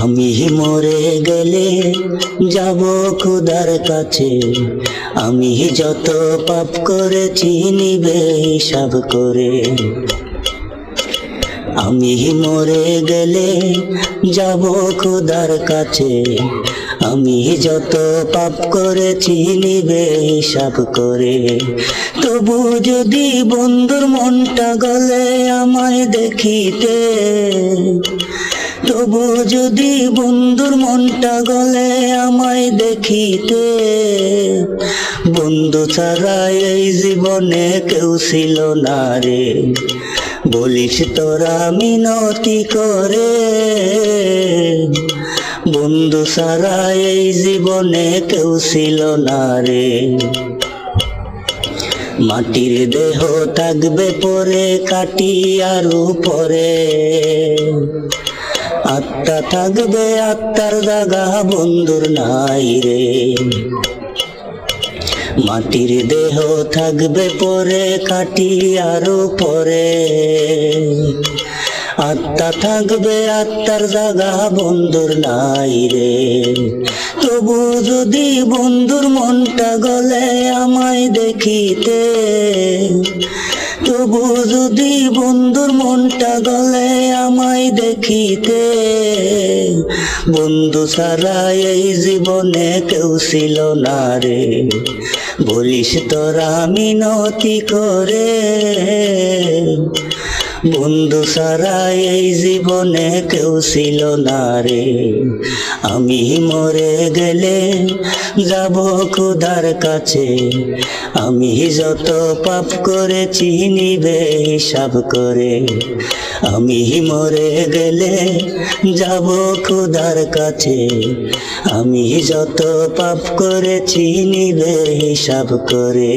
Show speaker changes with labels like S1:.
S1: আমি মরে গেলে যাব খোদার কাছে, আমি যত পাপ করেছি নিবে হিসাব করে। আমি মরে গেলে যাব খোদার কাছে, আমি যত পাপ করেছি নিবে হিসাব করে। তবু যদি বন্ধুর মনটা গলে আমায় দেখিতে, তবু যদি বন্ধুর মনটা গলে আমায় দেখিতে, বন্ধু ছাড়া এই জীবনে কেউ ছিল না রে, বলিস তোরা মিনতি করে। বন্ধু ছাড়া এই জীবনে কেউ ছিল না রে। মাটির দেহ থাকবে পরে কাটি আর উপরে, আত্মা থাকবে আত্মার জাগা বন্ধুর নাই রে। মাটির দেহ থাকবে পরে কাটি আর উপরে, আত্মা থাকবে আত্মার জাগা বন্ধুর নাই রে। তবু যদি বন্ধুর মনটা গলে আমায় দেখিতে, তবু যদি বন্ধুর মনটা গলে আমায় দেখিতে, বন্ধু ছাড়া এই জীবনে কেউ ছিল না রে, বলিস তোরা মিনতি করে। বন্ধু ছাড়া এই জীবনে কেউ ছিল না রে। আমি মরে গেলে যাব খোদার কাছে, আমি যত পাপ করেছি নিবে হিসাব করে। আমি মরে গেলে যাব খোদার কাছে, আমি যত পাপ করেছি নিবে হিসাব করে।